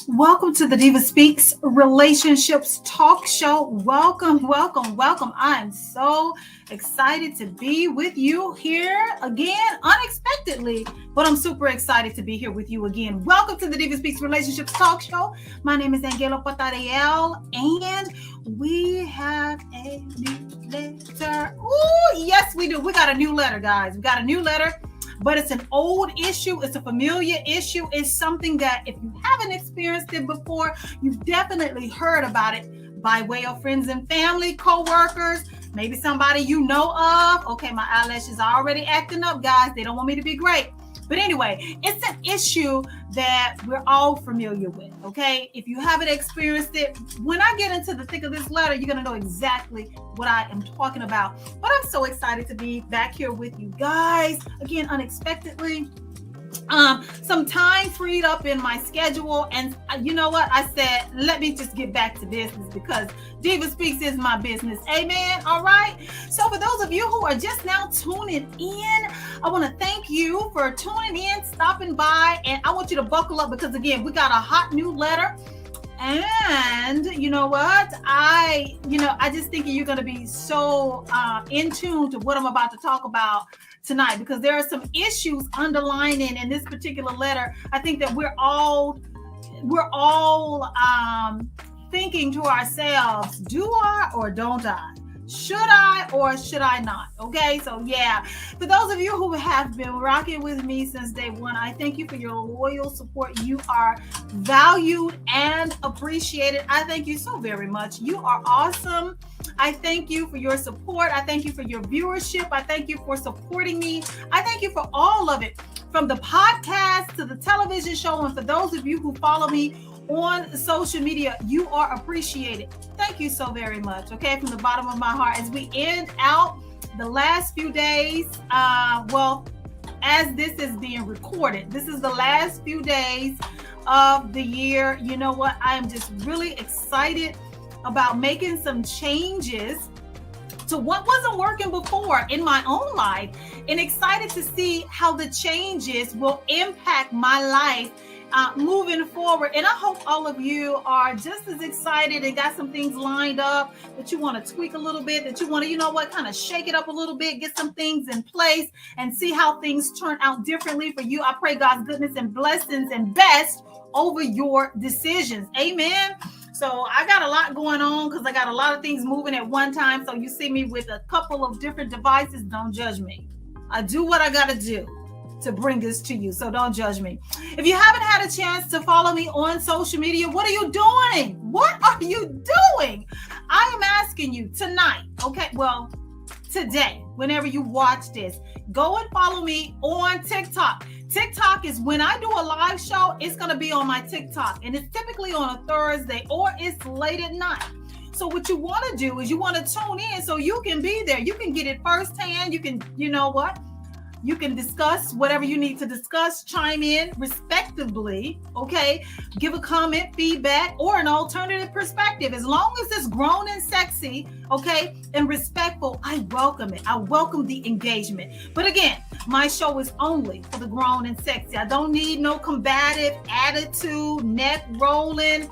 Welcome to the DivaSpeaks Relationships Talk Show. Welcome. I am so excited to be with you here again, unexpectedly, but I'm super excited to be here with you again. Welcome to the DivaSpeaks Relationships Talk Show. My name is AnGala Portorreal, and we have a new letter. Oh, yes, we do. We got a new letter, guys. We got a new letter. But it's an old issue. It's a familiar issue. It's something that if you haven't experienced it before, you've definitely heard about it by way of friends and family, co-workers, maybe somebody you know of. Okay, my eyelashes are already acting up, guys. They don't want me to be great. But anyway, it's an issue that we're all familiar with, okay? If you haven't experienced it, when I get into the thick of this letter, you're going to know exactly what I am talking about. But I'm so excited to be back here with you guys, again, unexpectedly. Some time freed up in my schedule, and you know what? I said, let me just get back to business because DivaSpeaks is my business. Amen. All right. So for those of you who are just now tuning in, I want to thank you for tuning in, stopping by, and I want you to buckle up because again, we got a hot new letter. And you know what? I just think you're going to be so in tune to what I'm about to talk about tonight because there are some issues underlining in this particular letter. I think that we're all thinking to ourselves, do I or don't I? Should I or should I not? Okay, so yeah, for those of you who have been rocking with me since day one, I thank you for your loyal support. You are valued and appreciated. I thank you so very much. You are awesome. I thank you for your support. I thank you for your viewership. I thank you for supporting me. I thank you for all of it, from the podcast to the television show. And for those of you who follow me on social media, you are appreciated. Thank you so very much. Okay, from the bottom of my heart, as we end out the last few days, as this is being recorded, this is the last few days of the year. You know what? I am just really excited about making some changes to what wasn't working before in my own life, and excited to see how the changes will impact my life moving forward. And I hope all of you are just as excited and got some things lined up that you want to tweak a little bit, that you want to, kind of shake it up a little bit, get some things in place and see how things turn out differently for you. I pray God's goodness and blessings and best over your decisions. Amen. So I got a lot going on because I got a lot of things moving at one time. So you see me with a couple of different devices. Don't judge me. I do what I got to do to bring this to you. So don't judge me. If you haven't had a chance to follow me on social media, what are you doing? What are you doing? I am asking you tonight. Okay. Well, today, whenever you watch this, go and follow me on TikTok. TikTok is when I do a live show, it's going to be on my TikTok, and it's typically on a Thursday or it's late at night. So what you want to do is you want to tune in so you can be there. You can get it firsthand. You can, you can discuss whatever you need to discuss, chime in respectively, okay? Give a comment, feedback, or an alternative perspective. As long as it's grown and sexy, okay, and respectful, I welcome it. I welcome the engagement. But again, my show is only for the grown and sexy. I don't need no combative attitude, neck rolling,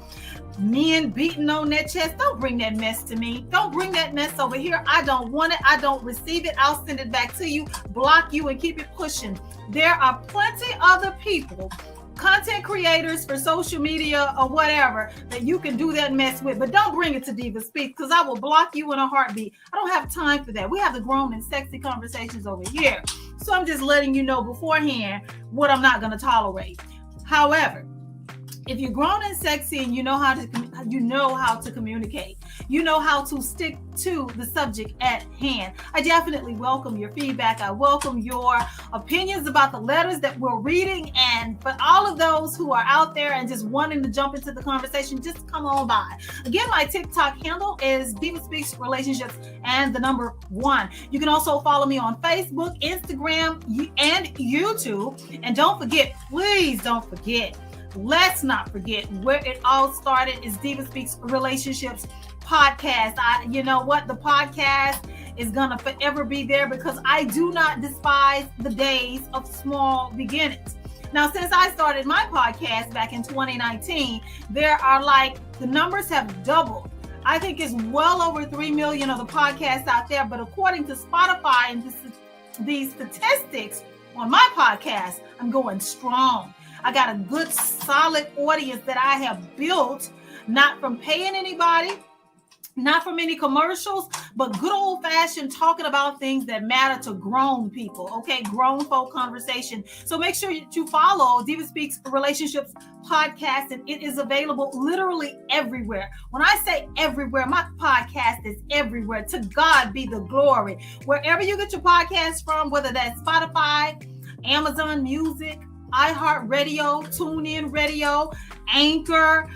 men beating on their chest. Don't bring that mess to me. Don't bring that mess over here. I don't want it. I don't receive it. I'll send it back to you, block you, and keep it pushing. There are plenty other people, content creators for social media or whatever, that you can do that mess with, but don't bring it to DivaSpeaks because I will block you in a heartbeat. I don't have time for that. We have the grown and sexy conversations over here. So I'm just letting you know beforehand what I'm not going to tolerate. However, if you're grown and sexy and you know how to communicate, you know how to stick to the subject at hand, I definitely welcome your feedback. I welcome your opinions about the letters that we're reading. And for all of those who are out there and just wanting to jump into the conversation, just come on by. Again, my TikTok handle is DivaSpeaks Relationships and the number 1. You can also follow me on Facebook, Instagram, and YouTube. And don't forget, please don't forget, let's not forget where it all started is DivaSpeaks Relationships podcast. You know what? The podcast is going to forever be there because I do not despise the days of small beginnings. Now, since I started my podcast back in 2019, the numbers have doubled. I think it's well over 3 million of the podcasts out there. But according to Spotify and these statistics on my podcast, I'm going strong. I got a good, solid audience that I have built, not from paying anybody, not from any commercials, but good old-fashioned talking about things that matter to grown people, okay? Grown folk conversation. So make sure you follow DivaSpeaks Relationships podcast, and it is available literally everywhere. When I say everywhere, my podcast is everywhere. To God be the glory. Wherever you get your podcast from, whether that's Spotify, Amazon Music, iHeartRadio, TuneIn Radio, Anchor,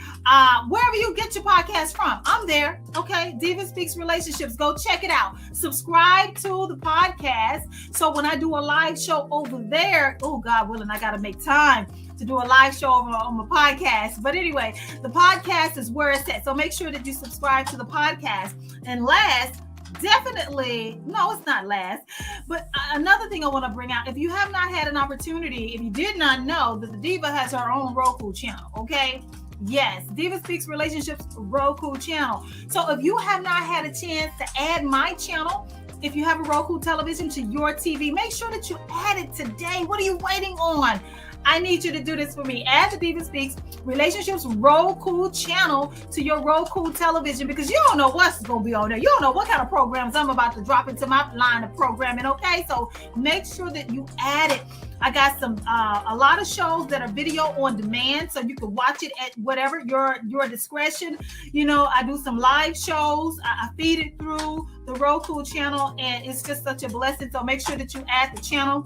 wherever you get your podcast from, I'm there. Okay, DivaSpeaks Relationships. Go check it out. Subscribe to the podcast. So when I do a live show over there, oh, God willing, I got to make time to do a live show on my podcast. But anyway, the podcast is where it's at. So make sure that you subscribe to the podcast. And last, definitely, no, it's not last, but another thing I want to bring out, if you have not had an opportunity, if you did not know that the Diva has her own Roku channel, okay? Yes, DivaSpeaks Relationships Roku channel. So if you have not had a chance to add my channel, if you have a Roku television to your TV, make sure that you add it today. What are you waiting on? I need you to do this for me. Add the DivaSpeaks Relationships Roku channel to your Roku television, because you don't know what's going to be on there. You don't know what kind of programs I'm about to drop into my line of programming, okay? So make sure that you add it. I got a lot of shows that are video on demand, so you can watch it at whatever your discretion. You know, I do some live shows. I feed it through the Roku channel, and it's just such a blessing. So make sure that you add the channel.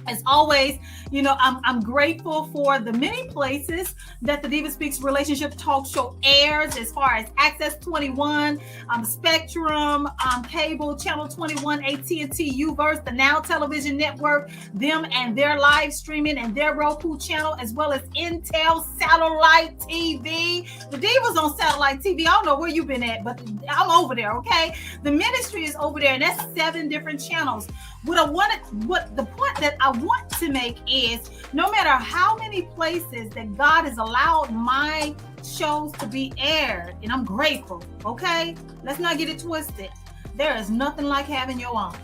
As always, you know, I'm grateful for the many places that the DivaSpeaks Relationship Talk Show airs, as far as Access 21, Spectrum, Cable, Channel 21, AT&T, Uverse, the Now Television Network, them and their live streaming and their Roku channel, as well as Intel Satellite TV. The Divas on Satellite TV. I don't know where you've been at, but I'm over there, okay? The ministry is over there, and that's 7 different channels. The point that I want to make is, no matter how many places that God has allowed my shows to be aired, and I'm grateful, okay? Let's not get it twisted. There is nothing like having your own.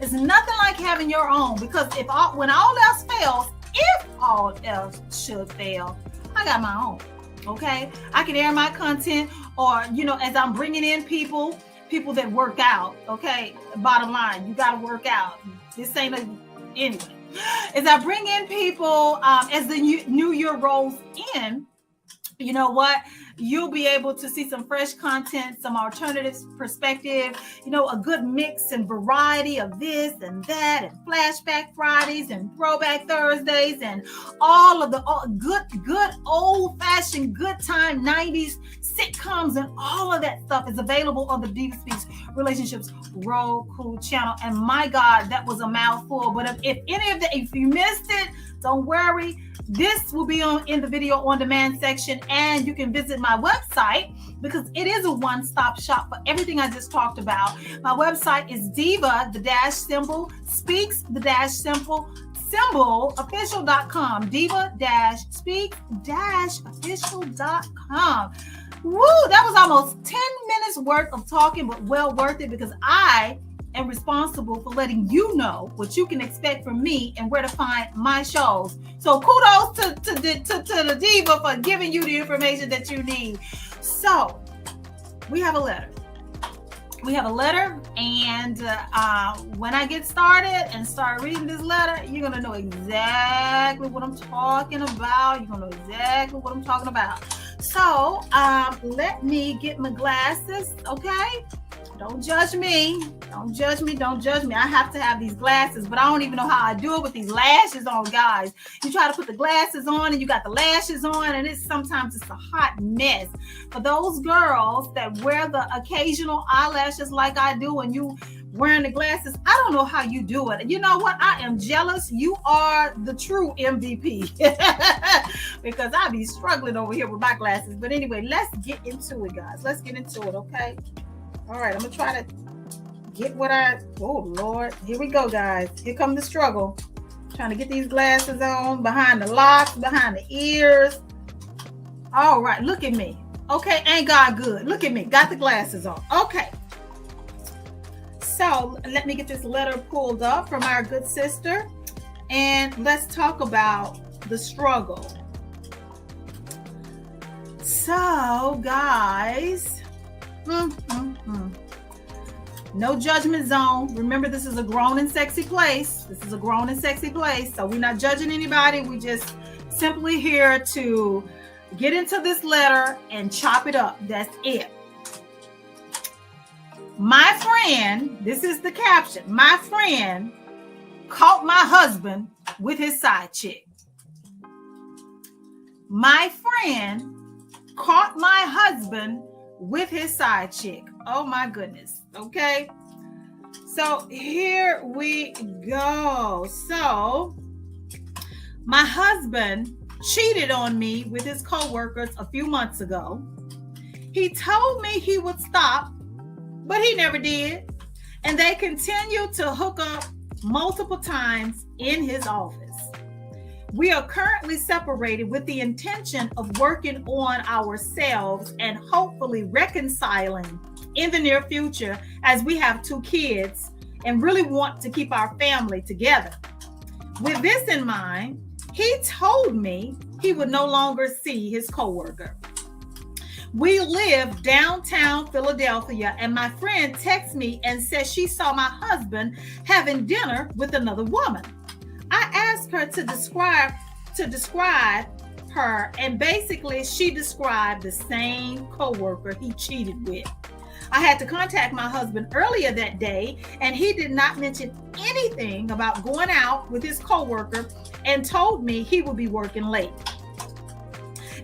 It's nothing like having your own, because when all else fails, if all else should fail, I got my own, okay? I can air my content, or, you know, as I'm bringing in people that work out, okay? Bottom line, you got to work out. This ain't anyway. As I bring in people, as the new year rolls in, you know what? You'll be able to see some fresh content, some alternative perspective, you know, a good mix and variety of this and that, and flashback Fridays and throwback Thursdays, and all of the good old-fashioned good time 90s sitcoms, and all of that stuff is available on the DivaSpeaks Relationships Roku channel. And my God, that was a mouthful. But if you missed it, don't worry. This will be in the video on demand section, and you can visit my website, because it is a one-stop shop for everything I just talked about. My website is diva-speaks-official.com, diva-speaks-official.com. Woo, that was almost 10 minutes worth of talking, but well worth it, because I am responsible for letting you know what you can expect from me and where to find my shows. So kudos to the Diva for giving you the information that you need. So we have a letter. And when I get started and start reading this letter, you're going to know exactly what I'm talking about. So let me get my glasses, okay? Don't judge me. I have to have these glasses, but I don't even know how I do it with these lashes on, guys. You try to put the glasses on and you got the lashes on, and sometimes it's a hot mess. For those girls that wear the occasional eyelashes like I do, and you wearing the glasses, I don't know how you do it. You know what? I am jealous. You are the true MVP because I be struggling over here with my glasses. But anyway, let's get into it, guys. Let's get into it, okay? All right, I'm going to try to get oh, Lord. Here we go, guys. Here comes the struggle. Trying to get these glasses on, behind the locks, behind the ears. All right, look at me. Okay, ain't God good? Look at me, got the glasses on. Okay. So let me get this letter pulled up from our good sister, and let's talk about the struggle. So, guys, no judgment zone. Remember, this is a grown and sexy place. This is a grown and sexy place. So we're not judging anybody. We just simply here to get into this letter and chop it up. That's it. My friend, this is the caption. My friend caught my husband with his side chick. My friend caught my husband with his side chick. Oh my goodness. Okay. So here we go. So my husband cheated on me with his coworkers a few months ago. He told me he would stop, but he never did. And they continued to hook up multiple times in his office. We are currently separated with the intention of working on ourselves and hopefully reconciling in the near future, as we have 2 kids and really want to keep our family together. With this in mind, he told me he would no longer see his coworker. We live downtown Philadelphia, and my friend texts me and says she saw my husband having dinner with another woman. I asked her to describe her, and basically she described the same coworker he cheated with. I had to contact my husband earlier that day, and he did not mention anything about going out with his coworker and told me he would be working late.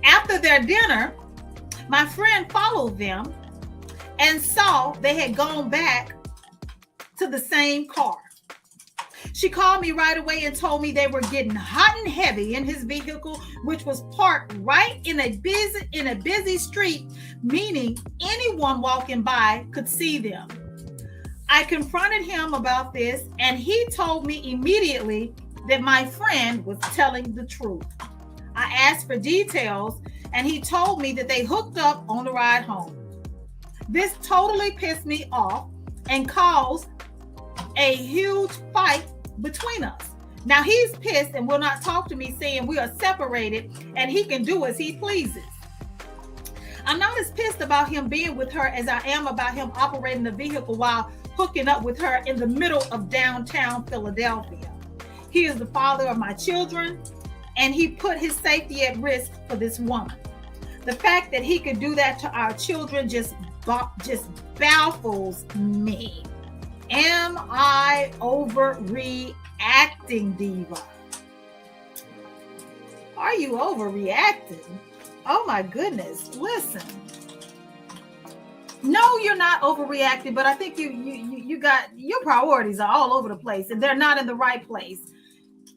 After their dinner, my friend followed them and saw they had gone back to the same car. She called me right away and told me they were getting hot and heavy in his vehicle, which was parked right in a busy street, meaning anyone walking by could see them. I confronted him about this, and he told me immediately that my friend was telling the truth. I asked for details, and he told me that they hooked up on the ride home. This totally pissed me off and caused a huge fight between us. Now he's pissed and will not talk to me, saying we are separated and he can do as he pleases. I'm not as pissed about him being with her as I am about him operating the vehicle while hooking up with her in the middle of downtown Philadelphia. He is the father of my children, and he put his safety at risk for this woman. The fact that he could do that to our children just baffles me. Am I overreacting, Diva? Are you overreacting? Oh my goodness. Listen. No, you're not overreacting, but I think you got your priorities are all over the place and they're not in the right place.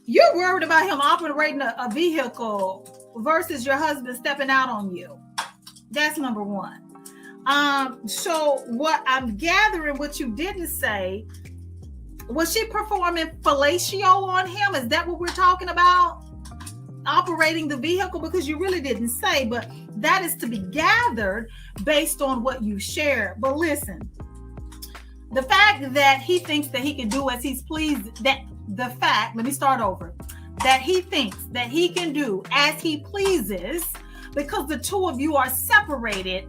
You're worried about him operating a vehicle versus your husband stepping out on you. That's number one. So what I'm gathering, what you didn't say, was she performing fellatio on him? Is that what we're talking about? Operating the vehicle? Because you really didn't say, but that is to be gathered based on what you shared. But listen, the fact that he thinks that he can do as he's pleased, that he thinks that he can do as he pleases because the two of you are separated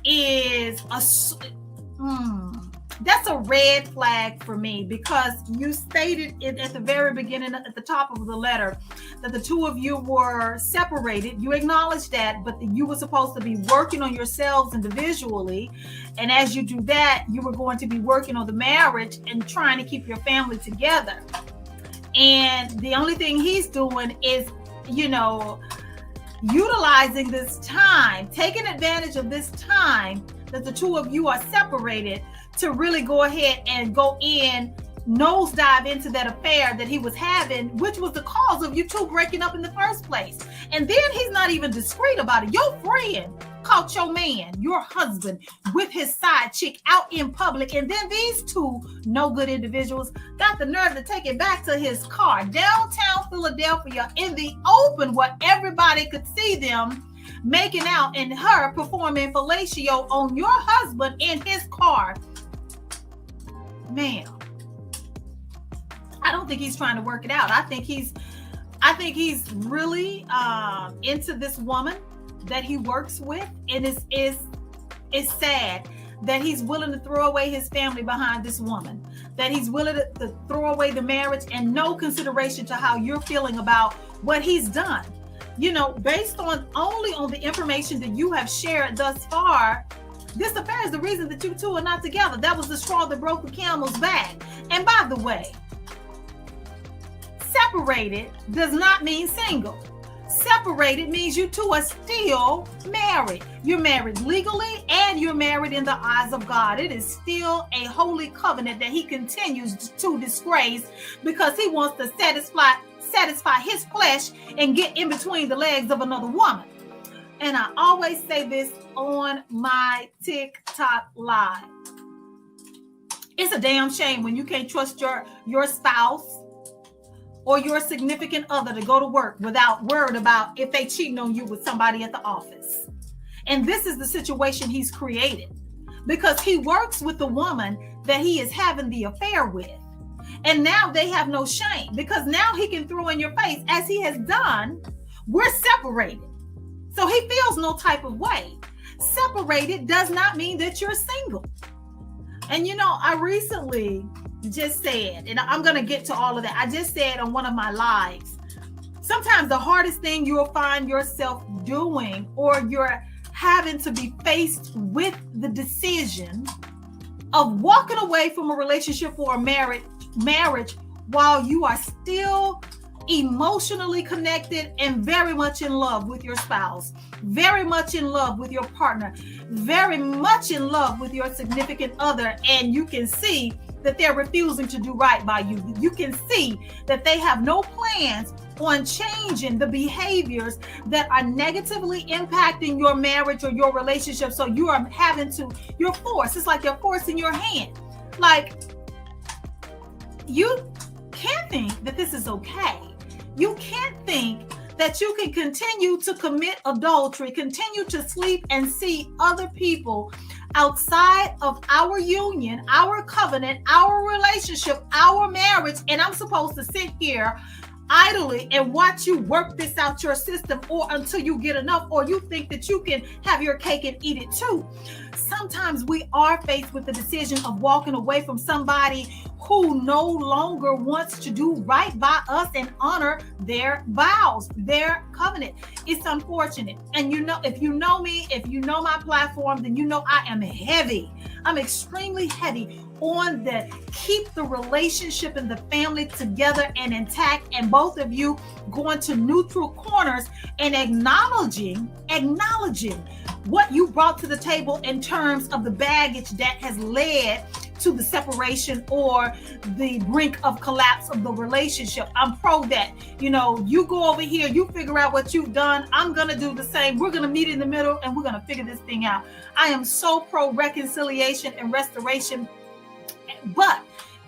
is that's a red flag for me, because you stated it at the very beginning, at the top of the letter, that the two of you were separated. You acknowledged that, but you were supposed to be working on yourselves individually. And as you do that, you were going to be working on the marriage and trying to keep your family together. And the only thing he's doing is, utilizing this time, taking advantage of this time that the two of you are separated to really go ahead and go in, nosedive into that affair that he was having, which was the cause of you two breaking up in the first place. And then he's not even discreet about it. Your friend caught your man, your husband, with his side chick out in public, and then these two no good individuals got the nerve to take it back to his car downtown Philadelphia in the open where everybody could see them making out and her performing fellatio on your husband in his car. Man, I don't think he's trying to work it out. I think he's really into this woman that he works with, and it's sad that he's willing to throw away his family behind this woman, that he's willing to throw away the marriage and no consideration to how you're feeling about what he's done. You know, based on only on the information that you have shared thus far, this affair is the reason that you two are not together. That was the straw that broke the camel's back. And by the way, separated does not mean single. Separated means you two are still married. You're married legally and you're married in the eyes of God. It is still a holy covenant that he continues to disgrace because he wants to satisfy his flesh and get in between the legs of another woman. And I always say this on my TikTok live. It's a damn shame when you can't trust your spouse or your significant other to go to work without worried about if they cheating on you with somebody at the office. And this is the situation he's created because he works with the woman that he is having the affair with. And now they have no shame because now he can throw in your face, as he has done, we're separated. So he feels no type of way. Separated does not mean that you're single. And you know, I recently just said, and I'm going to get to all of that. I just said on one of my lives, sometimes the hardest thing you'll find yourself doing, or you're having to be faced with the decision of walking away from a relationship or a marriage while you are still emotionally connected and very much in love with your spouse, very much in love with your partner, very much in love with your significant other, and you can see that they're refusing to do right by you. You can see that they have no plans on changing the behaviors that are negatively impacting your marriage or your relationship. So you are you're forced. It's like you're forcing your hand. Like, you can't think that this is okay. You can't think that you can continue to commit adultery, continue to sleep and see other people outside of our union, our covenant, our relationship, our marriage, and I'm supposed to sit here idly and watch you work this out your system, or until you get enough, or you think that you can have your cake and eat it too. Sometimes we are faced with the decision of walking away from somebody who no longer wants to do right by us and honor their vows, their covenant. It's unfortunate. And you know, if you know me, if you know my platform, then you know I am heavy. I'm extremely heavy on the keep the relationship and the family together and intact, and both of you going to neutral corners and acknowledging what you brought to the table in terms of the baggage that has led to the separation or the brink of collapse of the relationship. I'm pro that. You know, you go over here, you figure out what you've done. I'm going to do the same. We're going to meet in the middle and we're going to figure this thing out. I am so pro reconciliation and restoration, but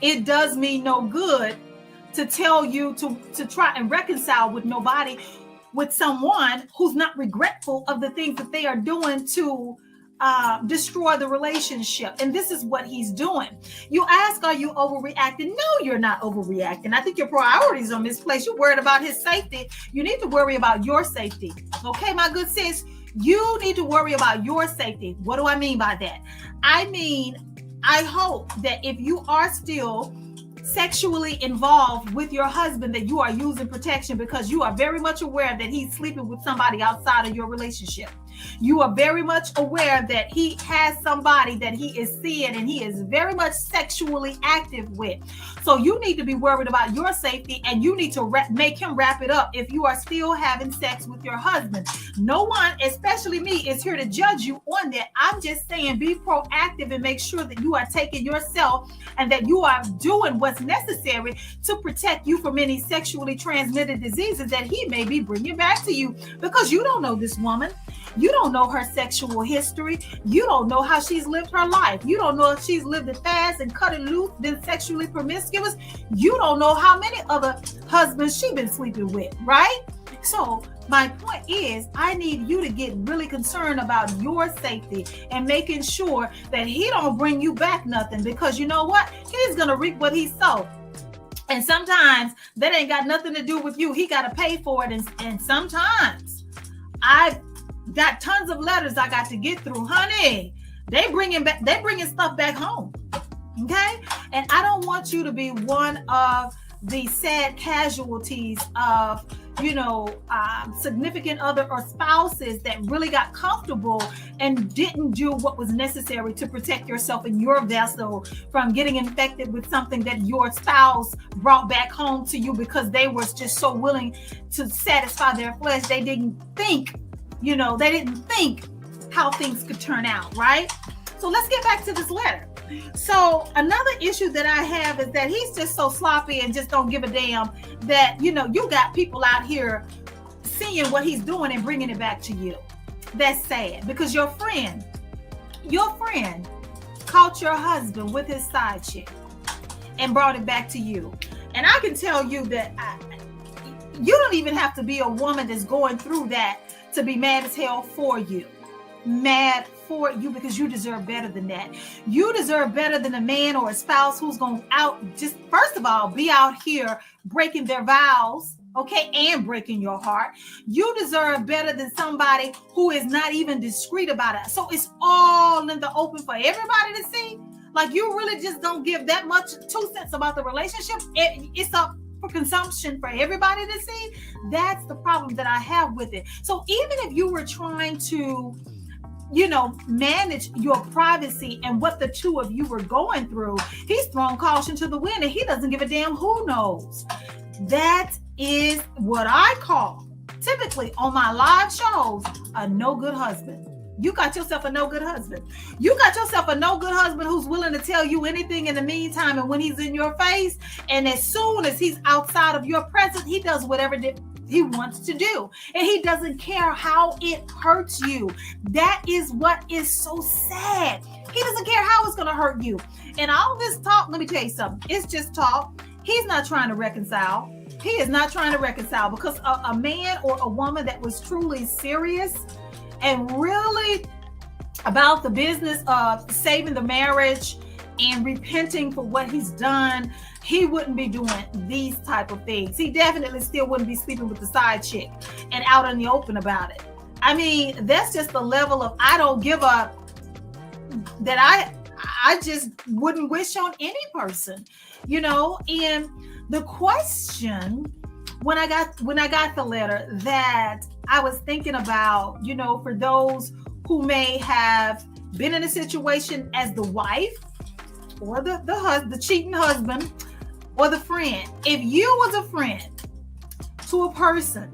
it does me no good to tell you to try and reconcile with someone who's not regretful of the things that they are doing to destroy the relationship. And this is what he's doing. You ask, are you overreacting? No, you're not overreacting. I think your priorities are misplaced. You're worried about his safety. You need to worry about your safety. Okay, my good sis, you need to worry about your safety. What do I mean by that? I mean, I hope that if you are still sexually involved with your husband, that you are using protection, because you are very much aware that he's sleeping with somebody outside of your relationship. You are very much aware that he has somebody that he is seeing and he is very much sexually active with. So you need to be worried about your safety, and you need to make him wrap it up if you are still having sex with your husband. No one, especially me, is here to judge you on that. I'm just saying, be proactive and make sure that you are taking yourself and that you are doing what's necessary to protect you from any sexually transmitted diseases that he may be bringing back to you, because you don't know this woman. You don't know her sexual history. You don't know how she's lived her life. You don't know if she's lived it fast and cut it loose, been sexually promiscuous. You don't know how many other husbands she's been sleeping with, right? So my point is, I need you to get really concerned about your safety and making sure that he don't bring you back nothing, because you know what? He's going to reap what he sowed. And sometimes that ain't got nothing to do with you. He got to pay for it. And sometimes I've got tons of letters I got to get through. Honey, they bringing stuff back home. Okay. And I don't want you to be one of the sad casualties of, significant other or spouses that really got comfortable and didn't do what was necessary to protect yourself and your vessel from getting infected with something that your spouse brought back home to you because they were just so willing to satisfy their flesh. They didn't think, how things could turn out, right? So let's get back to this letter. So another issue that I have is that he's just so sloppy and just don't give a damn that, you got people out here seeing what he's doing and bringing it back to you. That's sad, because your friend caught your husband with his side chick and brought it back to you. And I can tell you that you don't even have to be a woman that's going through that to be mad as hell for you. Mad for you, because you deserve better than that. You deserve better than a man or a spouse who's going out, just first of all, be out here breaking their vows, okay, and breaking your heart. You deserve better than somebody who is not even discreet about it. So it's all in the open for everybody to see. Like, you really just don't give that much 2 cents about the relationship. It's up for consumption for everybody to see. That's the problem that I have with it. So even if you were trying to manage your privacy and what the two of you were going through, he's thrown caution to the wind and he doesn't give a damn who knows. That is what I call, typically on my live shows, a no good husband. You got yourself a no good husband. You got yourself a no good husband who's willing to tell you anything in the meantime, and when he's in your face, and as soon as he's outside of your presence, he does whatever he wants to do, and he doesn't care how it hurts you. That is what is so sad. He doesn't care how it's going to hurt you. And all this talk, let me tell you something, it's just talk. He's not trying to reconcile. He is not trying to reconcile, because a man or a woman that was truly serious and really about the business of saving the marriage and repenting for what he's done, he wouldn't be doing these type of things. He definitely still wouldn't be sleeping with the side chick and out in the open about it. I mean, that's just the level of I don't give up that I just wouldn't wish on any person, And the question when I got the letter that I was thinking about, for those who may have been in a situation as the wife or the cheating husband or the friend. If you was a friend to a person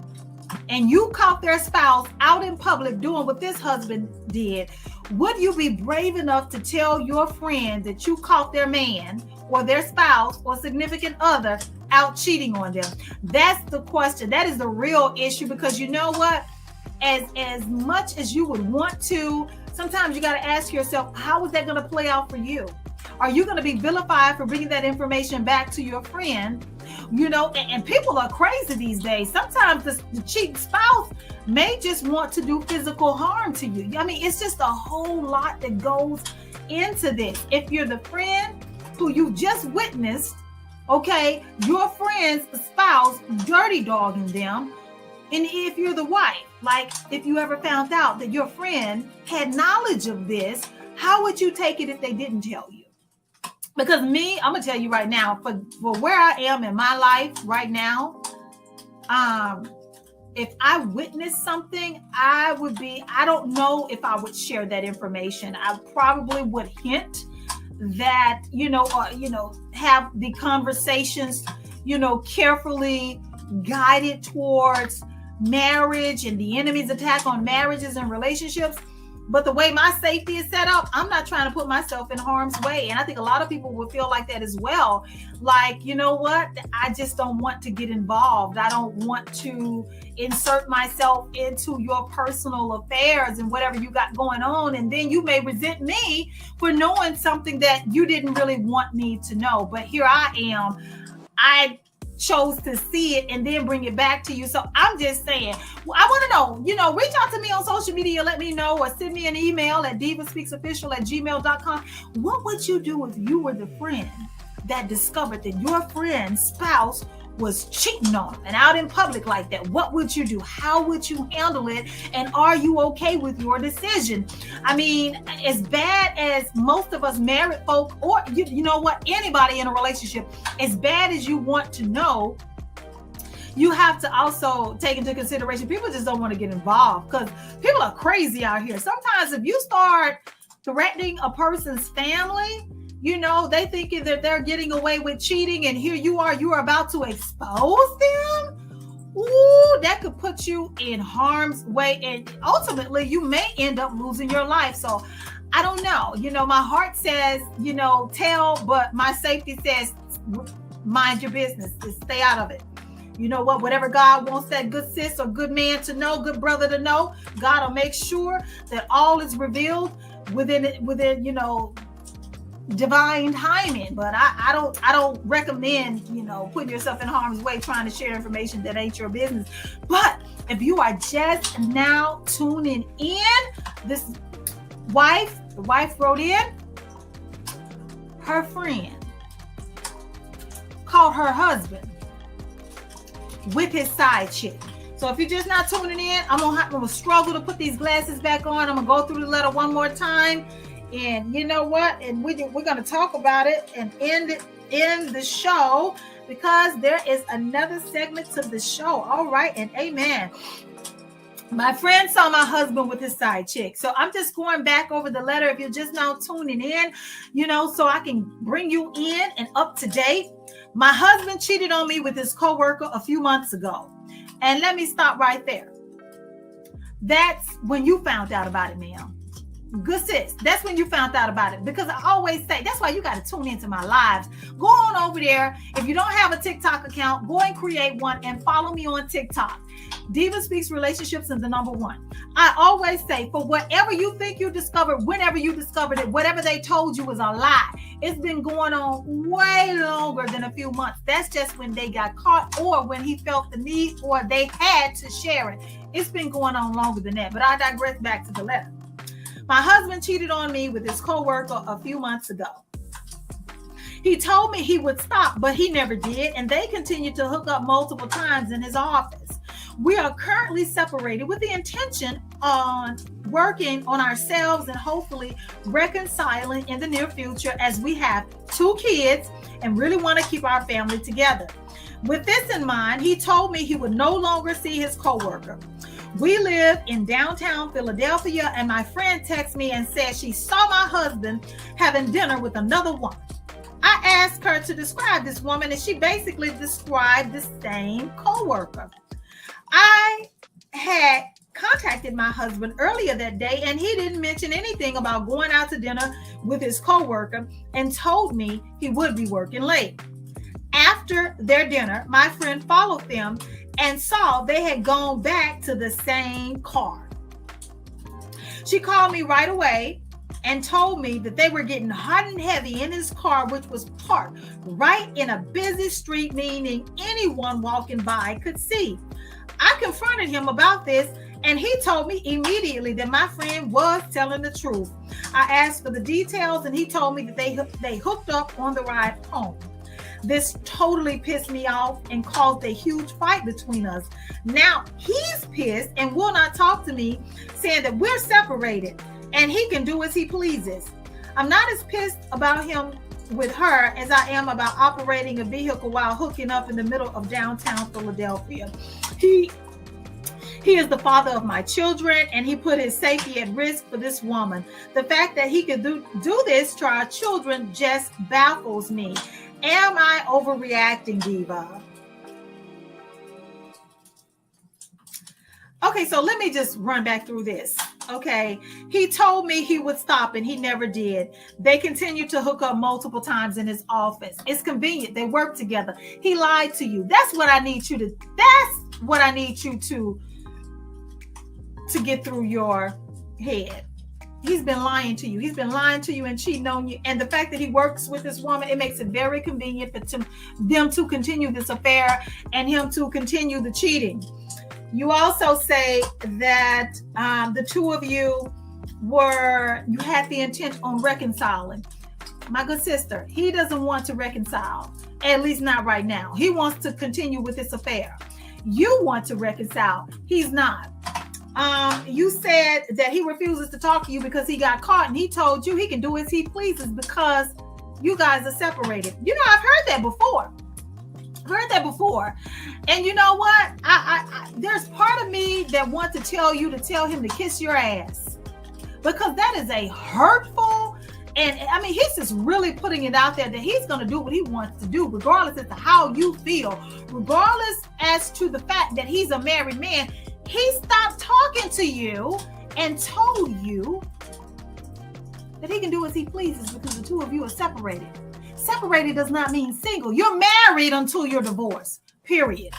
and you caught their spouse out in public doing what this husband did, would you be brave enough to tell your friend that you caught their man or their spouse or significant other out cheating on them? That's the question. That is the real issue, because you know what? As much as you would want to, sometimes you got to ask yourself, how is that going to play out for you? Are you going to be vilified for bringing that information back to your friend? And people are crazy these days. Sometimes the cheating spouse may just want to do physical harm to you. I mean, it's just a whole lot that goes into this. If you're the friend who you just witnessed, okay, your friend's spouse dirty dogging them, and if you're the wife, like if you ever found out that your friend had knowledge of this, how would you take it if they didn't tell you? Because me, I'm gonna tell you right now, for where I am in my life right now, if I witnessed something, I don't know if I would share that information. I probably would hint that, have the conversations, carefully guided towards marriage and the enemy's attack on marriages and relationships. But the way my safety is set up, I'm not trying to put myself in harm's way. And I think a lot of people will feel like that as well. Like, you know what? I just don't want to get involved. I don't want to insert myself into your personal affairs and whatever you got going on. And then you may resent me for knowing something that you didn't really want me to know. But here I am. I chose to see it and then bring it back to you. So I'm just saying, I want to know, reach out to me on social media, let me know, or send me an email at DivaSpeaksOfficial@gmail.com. What would you do if you were the friend that discovered that your friend's spouse was cheating on and out in public like that? What would you do? How would you handle it? And are you okay with your decision? I mean, as bad as most of us married folk, or you know what, anybody in a relationship, as bad as you want to know, you have to also take into consideration people just don't want to get involved because people are crazy out here. Sometimes if you start threatening a person's family, they thinking that they're getting away with cheating, and here you are about to expose them. Ooh, that could put you in harm's way, and ultimately you may end up losing your life. So I don't know. My heart says, tell, but my safety says, mind your business. Just stay out of it. You know what? Whatever God wants that good sis or good man to know, good brother to know, God will make sure that all is revealed within divine timing. But I don't recommend putting yourself in harm's way trying to share information that ain't your business. But if you are just now tuning in, the wife wrote in, her friend called her husband with his side chick. So if you're just not tuning in, I'm gonna struggle to put these glasses back on. I'm gonna go through the letter one more time. And you know what? And we're going to talk about it and end the show because there is another segment to the show. All right. And amen. My friend saw my husband with his side chick. So I'm just going back over the letter. If you're just now tuning in, so I can bring you in and up to date. My husband cheated on me with his coworker a few months ago. And let me stop right there. That's when you found out about it, ma'am. Good sis, that's when you found out about it, because I always say that's why you got to tune into my lives. Go on over there. If you don't have a TikTok account, go and create one and follow me on TikTok. DivaSpeaks Relationships is the #1. I always say, for whatever you think you discovered, whenever you discovered it, whatever they told you was a lie. It's been going on way longer than a few months. That's just when they got caught or when he felt the need or they had to share it. It's been going on longer than that. But I digress back to the letter. My husband cheated on me with his coworker a few months ago. He told me he would stop, but he never did, and they continued to hook up multiple times in his office. We are currently separated with the intention on working on ourselves and hopefully reconciling in the near future, as we have 2 kids and really want to keep our family together. With this in mind, he told me he would no longer see his coworker. We live in downtown Philadelphia, and my friend texted me and said she saw my husband having dinner with another woman. I asked her to describe this woman, and she basically described the same coworker. I had contacted my husband earlier that day, and he didn't mention anything about going out to dinner with his coworker and told me he would be working late. After their dinner, my friend followed them and saw they had gone back to the same car. She called me right away and told me that they were getting hot and heavy in his car, which was parked right in a busy street, meaning anyone walking by could see. I confronted him about this, and he told me immediately that my friend was telling the truth. I asked for the details, and he told me that they hooked up on the ride home. This totally pissed me off and caused a huge fight between us. Now he's pissed and will not talk to me, saying that we're separated and he can do as he pleases. I'm not as pissed about him with her as I am about operating a vehicle while hooking up in the middle of downtown Philadelphia. He is the father of my children, and he put his safety at risk for this woman. The fact that he could do this to our children just baffles me. Am I overreacting, Diva? Okay, so let me just run back through this. Okay, he told me he would stop and he never did. They continue to hook up multiple times in his office. It's convenient. They work together. He lied to you. That's what I need you to get through your head. He's been lying to you. He's been lying to you and cheating on you. And the fact that he works with this woman, it makes it very convenient for them to continue this affair and him to continue the cheating. You also say that the two of you had the intent on reconciling. My good sister, he doesn't want to reconcile, at least not right now. He wants to continue with this affair. You want to reconcile. He's not. You said that he refuses to talk to you because he got caught, and he told you he can do as he pleases because you guys are separated. You know, I've heard that before. And you know what? I there's part of me that wants to tell him to kiss your ass, because that is a hurtful, and I mean, he's just really putting it out there that he's going to do what he wants to do, regardless as to how you feel, regardless as to the fact that he's a married man. He stopped talking to you and told you that he can do as he pleases because the two of you are separated. Separated does not mean single. You're married until you're divorced, period.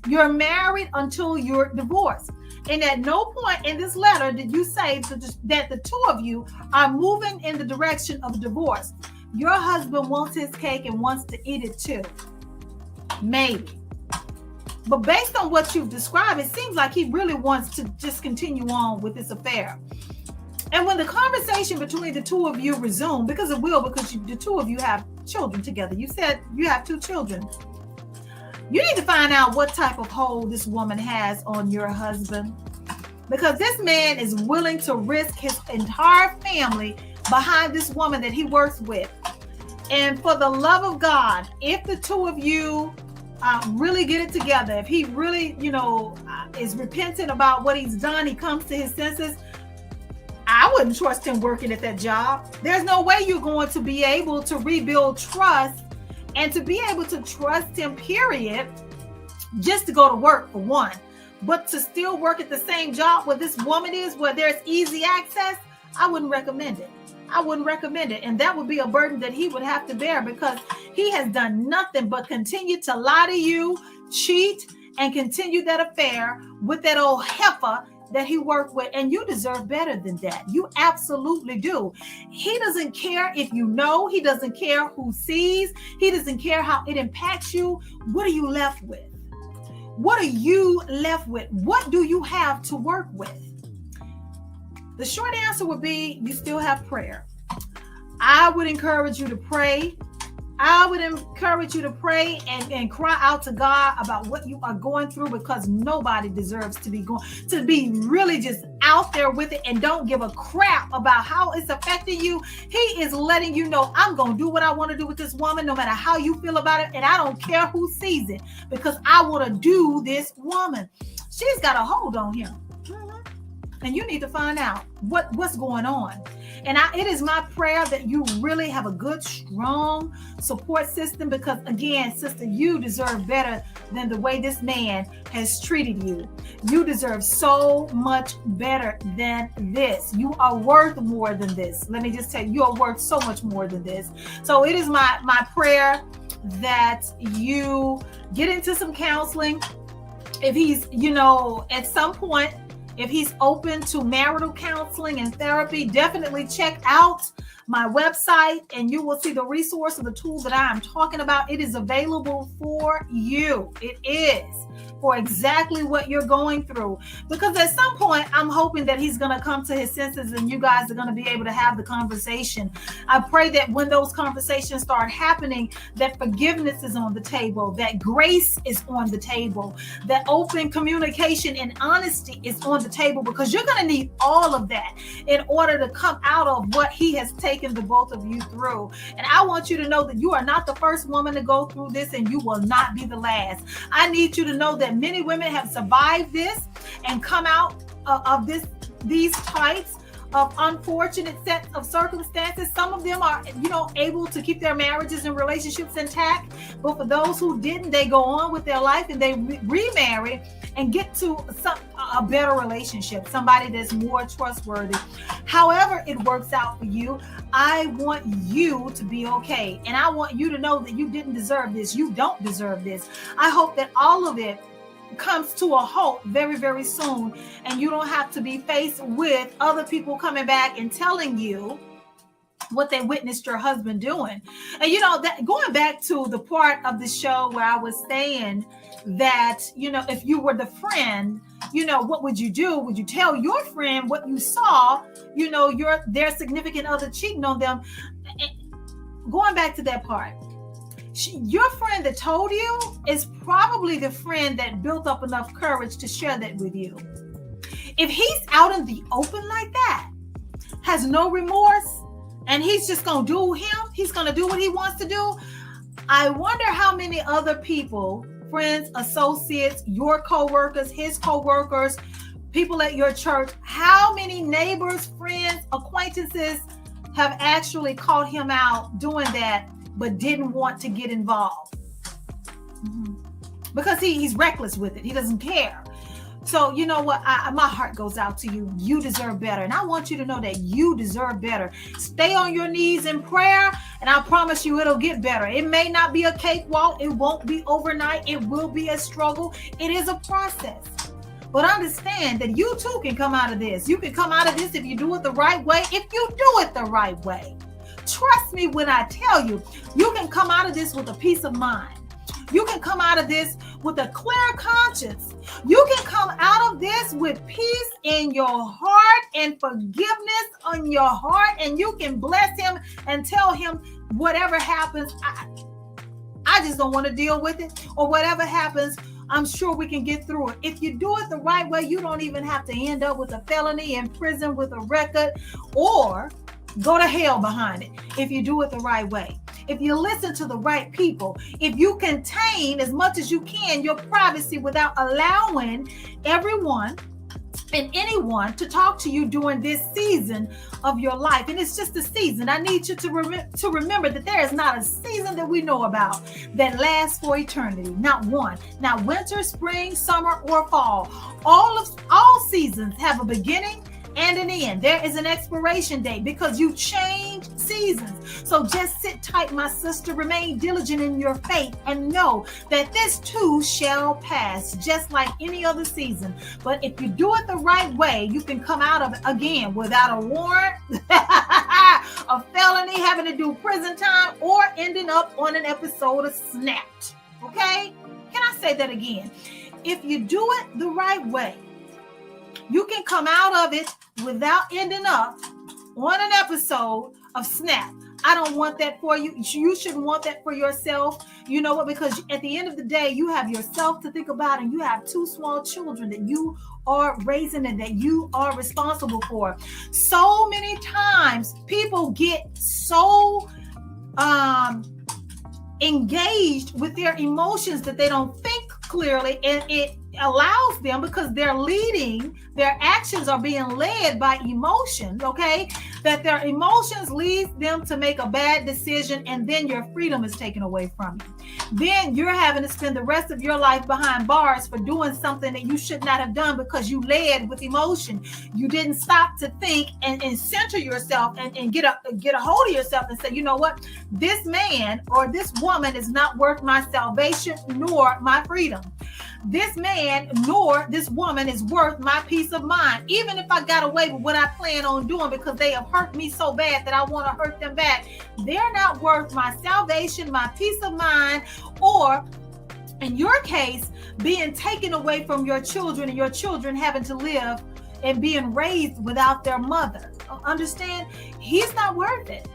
You're married until you're divorced. And at no point in this letter did you say that the two of you are moving in the direction of divorce. Your husband wants his cake and wants to eat it too. Maybe. But based on what you've described, it seems like he really wants to just continue on with this affair. And when the conversation between the two of you resume, because the two of you have children together. You said you have 2 children. You need to find out what type of hold this woman has on your husband, because this man is willing to risk his entire family behind this woman that he works with. And for the love of God, if the two of you really get it together, if he really, is repentant about what he's done, he comes to his senses, I wouldn't trust him working at that job. There's no way you're going to be able to rebuild trust and to be able to trust him, period, just to go to work for one. But to still work at the same job where this woman is, where there's easy access, I wouldn't recommend it. And that would be a burden that he would have to bear, because he has done nothing but continue to lie to you, cheat, and continue that affair with that old heifer that he worked with. And you deserve better than that. You absolutely do. He doesn't care if you know. He doesn't care who sees. He doesn't care how it impacts you. What are you left with? What are you left with? What do you have to work with? The short answer would be you still have prayer. I would encourage you to pray. And cry out to God about what you are going through, because nobody deserves to be really just out there with it and don't give a crap about how it's affecting you. He is letting you know, I'm going to do what I want to do with this woman, no matter how you feel about it. And I don't care who sees it, because I want to do this woman. She's got a hold on him. And you need to find out what's going on. And it is my prayer that you really have a good, strong support system, because again, sister, you deserve better than the way this man has treated you. You deserve so much better than this. You are worth more than this. Let me just tell you, you are worth so much more than this. So it is my prayer that you get into some counseling. If he's, at some point, if he's open to marital counseling and therapy, definitely check out my website and you will see the resource of the tools that I am talking about. It is available for you. It is for exactly what you're going through. Because at some point, I'm hoping that he's going to come to his senses and you guys are going to be able to have the conversation. I pray that when those conversations start happening, that forgiveness is on the table, that grace is on the table, that open communication and honesty is on the table, because you're going to need all of that in order to come out of what he has taken the both of you through. And I want you to know that you are not the first woman to go through this, and you will not be the last. I need you to know that many women have survived this and come out of these types of unfortunate sets of circumstances. Some of them are, able to keep their marriages and relationships intact. But for those who didn't, they go on with their life and they remarry and get to a better relationship, somebody that's more trustworthy. However it works out for you, I want you to be okay. And I want you to know that you didn't deserve this. You don't deserve this. I hope that all of it comes to a halt very, very soon, and you don't have to be faced with other people coming back and telling you what they witnessed your husband doing. And that going back to the part of the show where I was saying that, if you were the friend, what would you do? Would you tell your friend what you saw, their significant other cheating on them? Going back to that part, your friend that told you is probably the friend that built up enough courage to share that with you. If he's out in the open like that, has no remorse, and he's just going to do him, he's going to do what he wants to do, I wonder how many other people, friends, associates, your co-workers, his co-workers, people at your church, how many neighbors, friends, acquaintances have actually caught him out doing that but didn't want to get involved? Because he's reckless with it. He doesn't care. So you know what? My heart goes out to you. You deserve better. And I want you to know that you deserve better. Stay on your knees in prayer, and I promise you it'll get better. It may not be a cakewalk. It won't be overnight. It will be a struggle. It is a process. But understand that you too can come out of this. You can come out of this if you do it the right way. If you do it the right way. Trust me when I tell you, you can come out of this with a peace of mind. You can come out of this with a clear conscience. You can come out of this with peace in your heart and forgiveness on your heart, and you can bless him and tell him whatever happens, I just don't want to deal with it, or whatever happens, I'm sure we can get through it. If you do it the right way, you don't even have to end up with a felony in prison with a record or go to hell behind it if you do it the right way. If you listen to the right people, if you contain as much as you can your privacy without allowing everyone and anyone to talk to you during this season of your life. And it's just a season. I need you to remember that there is not a season that we know about that lasts for eternity. Not one. Not winter, spring, summer, or fall. All seasons have a beginning and an end. There is an expiration date because you change seasons. So just sit tight, my sister. Remain diligent in your faith and know that this too shall pass, just like any other season. But if you do it the right way, you can come out of it again without a warrant, a felony, having to do prison time, or ending up on an episode of Snapped. Okay? Can I say that again? If you do it the right way, you can come out of it without ending up on an episode of Snap. I don't want that for you. You shouldn't want that for yourself. You know what? Because at the end of the day, you have yourself to think about, and you have 2 small children that you are raising and that you are responsible for. So many times people get so engaged with their emotions that they don't think clearly, and it allows them, because their actions are being led by emotions, okay, that their emotions lead them to make a bad decision, and then your freedom is taken away from you. Then you're having to spend the rest of your life behind bars for doing something that you should not have done because you led with emotion. You didn't stop to think and center yourself and get a hold of yourself and say, you know what, this man or this woman is not worth my salvation nor my freedom. This man nor this woman is worth my peace of mind. Even if I got away with what I plan on doing because they have hurt me so bad that I want to hurt them back, they're not worth my salvation, my peace of mind, or in your case, being taken away from your children and your children having to live and being raised without their mother. Understand? He's not worth it.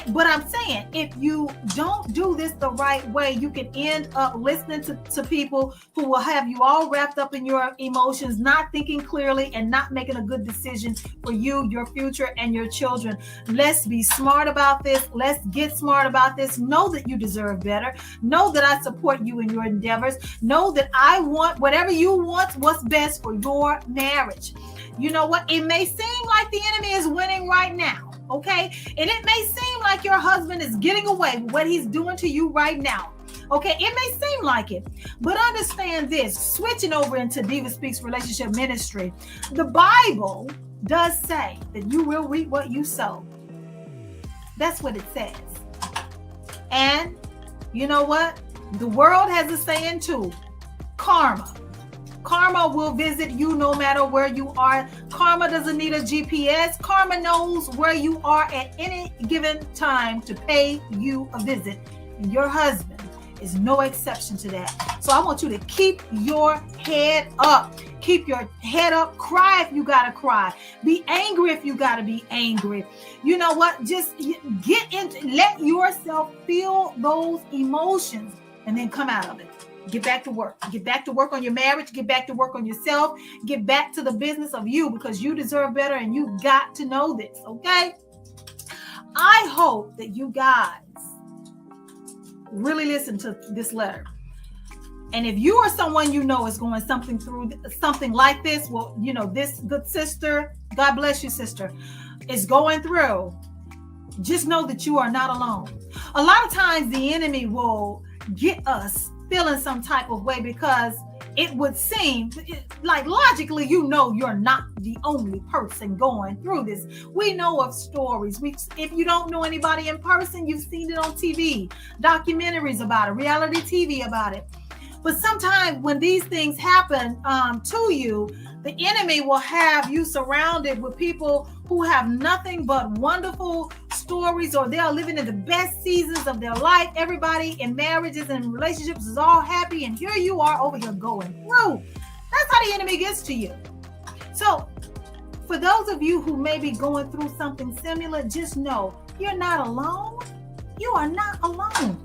But I'm saying, if you don't do this the right way, you can end up listening to people who will have you all wrapped up in your emotions, not thinking clearly and not making a good decision for you, your future, and your children. Let's be smart about this. Let's get smart about this. Know that you deserve better. Know that I support you in your endeavors. Know that I want whatever you want, what's best for your marriage. You know what? It may seem like the enemy is winning right now. Okay. And it may seem like your husband is getting away with what he's doing to you right now. Okay, it may seem like it, but understand this, switching over into DivaSpeaks relationship ministry, the Bible does say that you will reap what you sow. That's what it says. And you know what? The world has a saying too, karma. Karma will visit you no matter where you are. Karma doesn't need a GPS. Karma knows where you are at any given time to pay you a visit. And your husband is no exception to that. So I want you to keep your head up. Keep your head up. Cry if you gotta cry. Be angry if you gotta be angry. You know what? Just get into, let yourself feel those emotions and then come out of it. Get back to work. Get back to work on your marriage. Get back to work on yourself. Get back to the business of you, because you deserve better and you got to know this, okay? I hope that you guys really listen to this letter. And if you are someone you know is going through something like this, well, you know, this good sister, God bless you, sister, is going through, just know that you are not alone. A lot of times the enemy will get us feeling some type of way because it would seem like logically, you know, you're not the only person going through this. We know of stories. If you don't know anybody in person, you've seen it on TV, documentaries about it, reality TV about it. But sometimes when these things happen to you, the enemy will have you surrounded with people who have nothing but wonderful stories, or they are living in the best seasons of their life. Everybody in marriages and relationships is all happy, and here you are over here going through. That's how the enemy gets to you. So for those of you who may be going through something similar, just know you're not alone. You are not alone.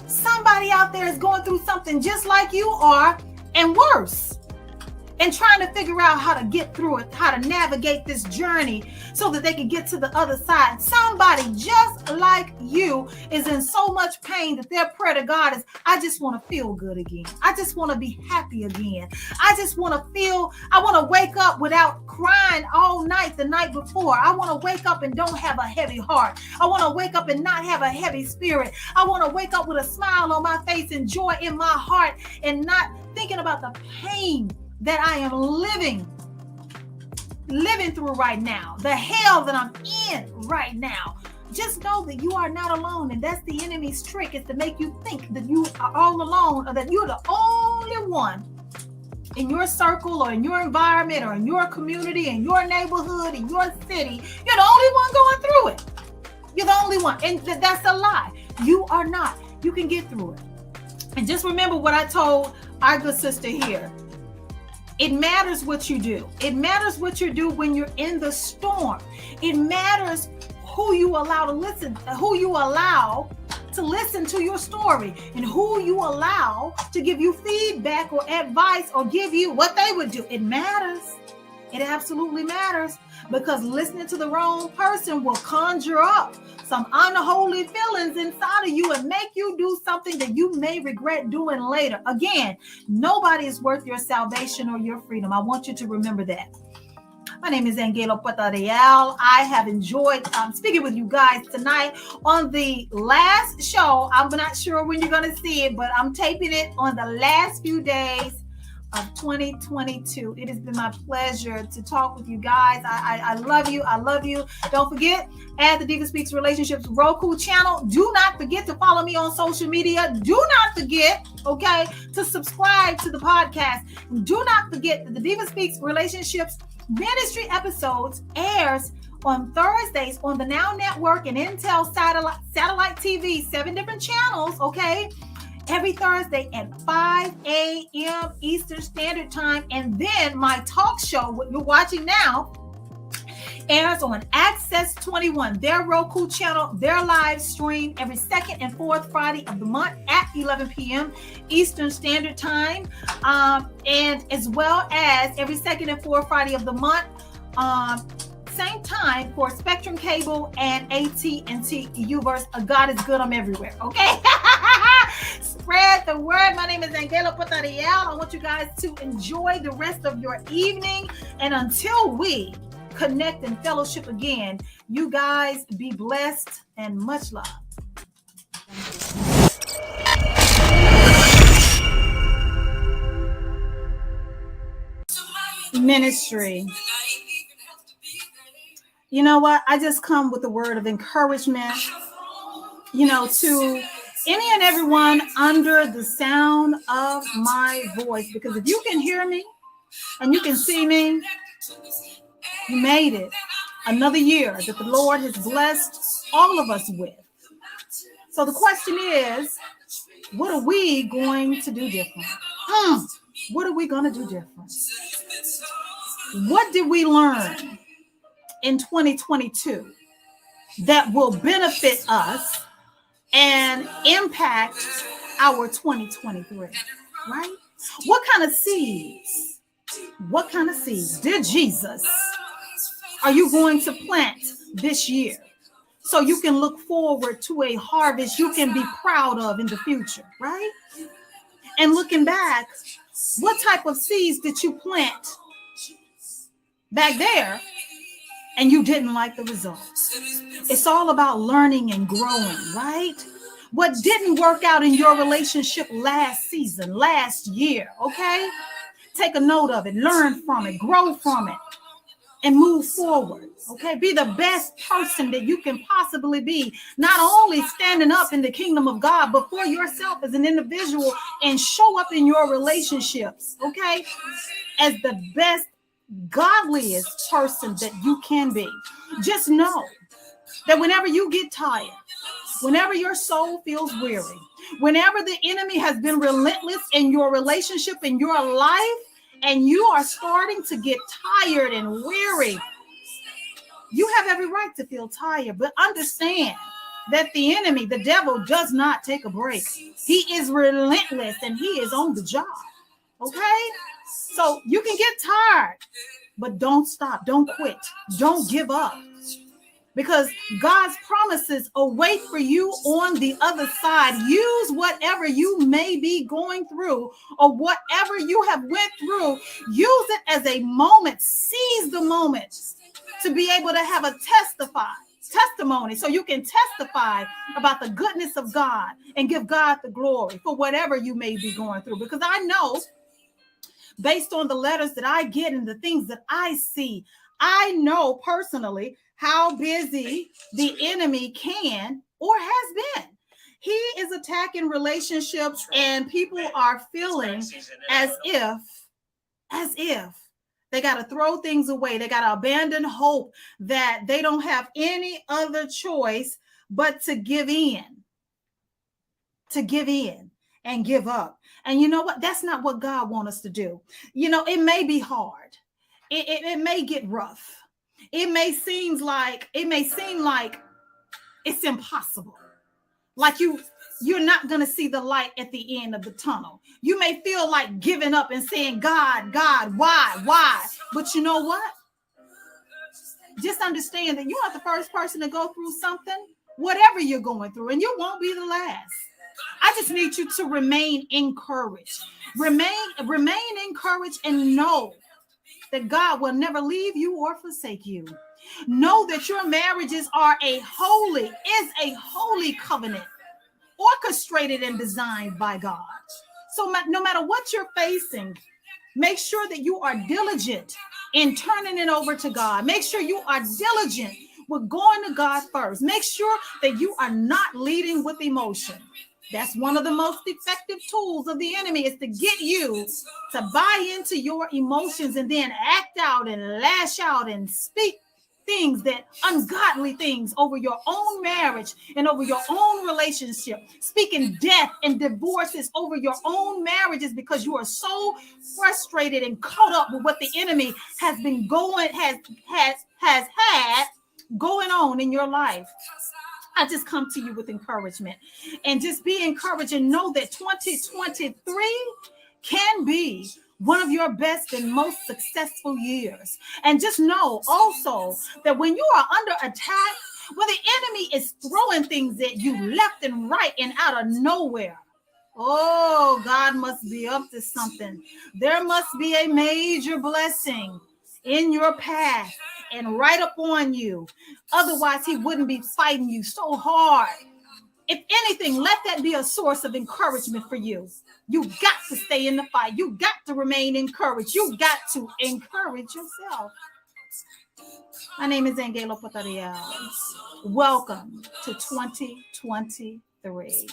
Somebody out there is going through something just like you are, and worse, and trying to figure out how to get through it, how to navigate this journey so that they can get to the other side. Somebody just like you is in so much pain that their prayer to God is, I just want to feel good again. I just want to be happy again. I just want to wake up without crying all night the night before. I want to wake up and don't have a heavy heart. I want to wake up and not have a heavy spirit. I want to wake up with a smile on my face and joy in my heart, and not thinking about the pain that I am living through right now, the hell that I'm in right now. Just know that you are not alone, and that's the enemy's trick, is to make you think that you are all alone, or that you're the only one in your circle or in your environment or in your community, in your neighborhood, in your city. You're the only one going through it. You're the only one, and that's a lie. You are not. You can get through it. And just remember what I told our good sister here. It matters what you do. It matters what you do when you're in the storm. It matters who you allow to listen to your story, and who you allow to give you feedback or advice or give you what they would do. It matters. It absolutely matters, because listening to the wrong person will conjure up some unholy feelings inside of you and make you do something that you may regret doing later. Again, nobody is worth your salvation or your freedom. I want you to remember that. My name is AnGala Portorreal. I have enjoyed speaking with you guys tonight on the last show. I'm not sure when you're going to see it, but I'm taping it on the last few days of 2022. It has been my pleasure to talk with you guys. I love you. I love you. Don't forget, add the DivaSpeaks Relationships Roku channel. Do not forget to follow me on social media. Do not forget, okay, to subscribe to the podcast. Do not forget that the DivaSpeaks Relationships Ministry episodes airs on Thursdays on the Now Network and Intel satellite TV, 7 different channels, okay? Every Thursday at 5 a.m. Eastern Standard Time. And then my talk show, what you're watching now, airs on Access 21, their Roku channel, their live stream every second and fourth Friday of the month at 11 p.m. Eastern Standard Time. And as well as every second and fourth Friday of the month, same time for Spectrum Cable and AT&T Uverse. God is good. I'm everywhere. Okay. Spread the word. My name is AnGala Portorreal. I want you guys to enjoy the rest of your evening. And until we connect and fellowship again, you guys be blessed and much love. ministry. You know what? I just come with a word of encouragement, to any and everyone under the sound of my voice. Because if you can hear me and you can see me, you made it. Another year that the Lord has blessed all of us with. So the question is, what are we going to do different? What are we going to do different? What did we learn in 2022 that will benefit us and impact our 2023, right? What kind of seeds dear Jesus, are you going to plant this year so you can look forward to a harvest you can be proud of in the future, right? And looking back, what type of seeds did you plant back there and you didn't like the results? It's all about learning and growing, right? What didn't work out in your relationship last season, last year, okay? Take a note of it, learn from it, grow from it, and move forward, okay? Be the best person that you can possibly be, not only standing up in the kingdom of God, but for yourself as an individual, and show up in your relationships, okay? As the best, godliest person that you can be. Just know that whenever you get tired, whenever your soul feels weary, whenever the enemy has been relentless in your relationship, in your life, and you are starting to get tired and weary, you have every right to feel tired, but understand that the enemy, the devil, does not take a break. He is relentless and he is on the job, okay? So you can get tired, but don't stop, don't quit, don't give up. Because God's promises await for you on the other side. Use whatever you may be going through or whatever you have went through. Use it as a moment. Seize the moment to be able to have a testimony so you can testify about the goodness of God and give God the glory for whatever you may be going through. Because I know, based on the letters that I get and the things that I see, I know personally how busy the enemy can or has been. He is attacking relationships, and people are feeling as if they got to throw things away. They got to abandon hope, that they don't have any other choice but to give in and give up. And you know what? That's not what God wants us to do. It may be hard. It may get rough. It may seem like it's impossible. Like you're not going to see the light at the end of the tunnel. You may feel like giving up and saying, God, why? But you know what? Just understand that you're not the first person to go through something, whatever you're going through, and you won't be the last. I just need you to remain encouraged. Remain encouraged and know that God will never leave you or forsake you. Know that your marriages are a holy covenant, orchestrated and designed by God. So no matter what you're facing, make sure that you are diligent in turning it over to God. Make sure you are diligent with going to God first. Make sure that you are not leading with emotion. That's one of the most effective tools of the enemy, is to get you to buy into your emotions and then act out and lash out and speak things, that ungodly things, over your own marriage and over your own relationship, speaking death and divorces over your own marriages because you are so frustrated and caught up with what the enemy has had going on in your life. I just come to you with encouragement, and just be encouraged and know that 2023 can be one of your best and most successful years. And just know also that when you are under attack, when the enemy is throwing things at you left and right and out of nowhere, oh, God must be up to something. There must be a major blessing in your path and right up on you. Otherwise, he wouldn't be fighting you so hard If anything, let that be a source of encouragement for you. You got to stay in the fight. You got to remain encouraged. You got to encourage yourself. My name is AnGala Portorreal. Welcome to 2023.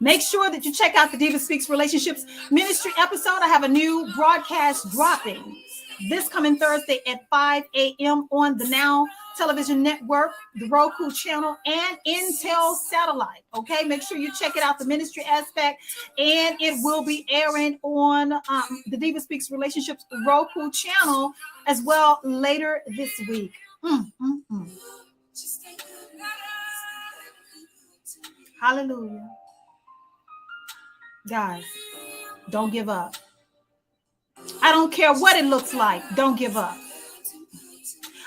Make sure that you check out the DivaSpeaks Relationships Ministry episode. I have a new broadcast dropping this coming Thursday at 5 a.m. on the Now Television Network, the Roku channel, and Intel Satellite. Okay, make sure you check it out, the ministry aspect, and it will be airing on the DivaSpeaks Relationships Roku channel as well later this week. Hallelujah. Guys, don't give up. I don't care what it looks like. Don't give up.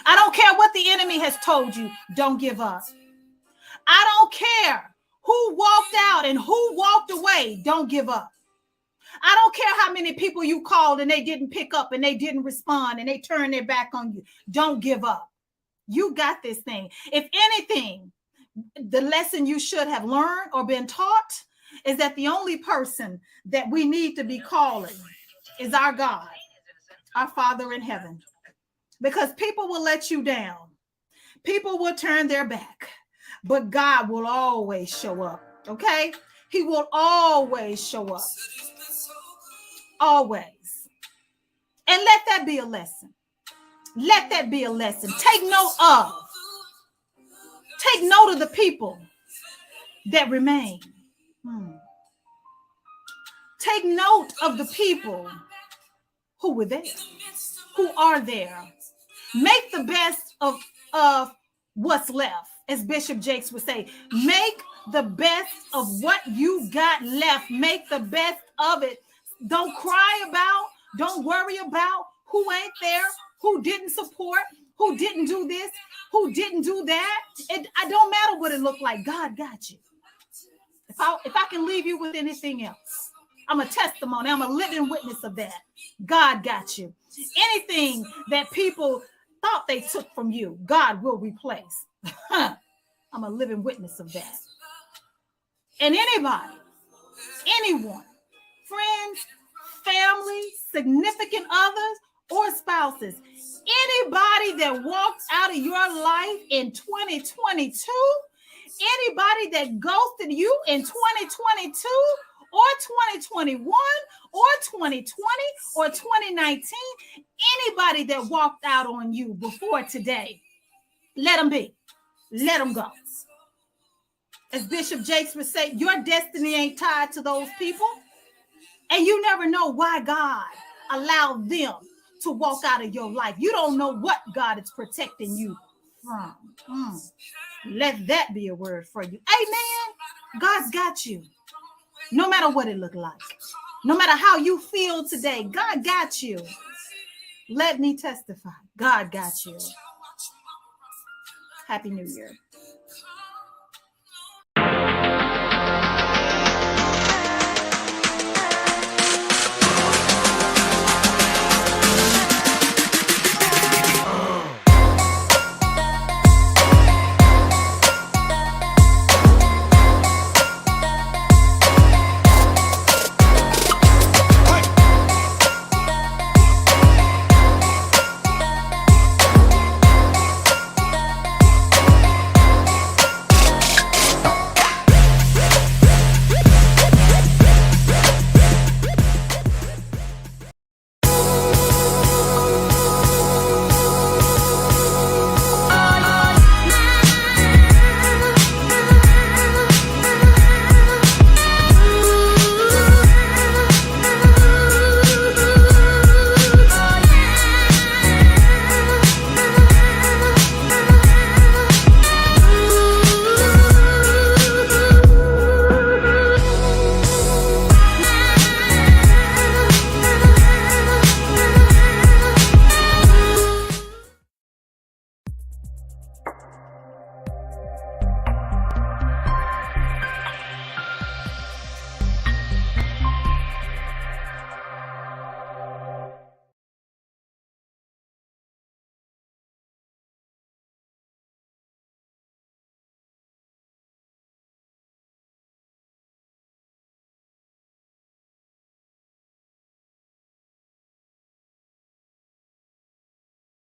I don't care what the enemy has told you. Don't give up. I don't care who walked out and who walked away. Don't give up. I don't care how many people you called and they didn't pick up and they didn't respond and they turned their back on you. Don't give up. You got this thing. If anything, the lesson you should have learned or been taught is that the only person that we need to be calling is our God, our Father in heaven. Because people will let you down. People will turn their back. But God will always show up. Okay? He will always show up. Always. And let that be a lesson. Let that be a lesson. Take note of. Take note of the people that remain. Take note of the people who were there, who are there. Make the best of what's left, as Bishop Jakes would say. Make the best of what you got left. Make the best of it. Don't cry about, don't worry about who ain't there, who didn't support, who didn't do this, who didn't do that. It don't matter what it looked like. God got you. If I can leave you with anything else, I'm a testimony. I'm a living witness of that. God got you. Anything that people thought they took from you, God will replace. I'm a living witness of that. And anybody, anyone, friends, family, significant others, or spouses, anybody that walked out of your life in 2022, anybody that ghosted you in 2022 or 2021 or 2020 or 2019, anybody that walked out on you before today, let them be. Let them go. As Bishop Jakes would say, your destiny ain't tied to those people. And you never know why God allowed them to walk out of your life. You don't know what God is protecting you from. Let that be a word for you. Amen. God's got you. No matter what it looked like. No matter how you feel today, God got you. Let me testify. God got you. Happy New Year.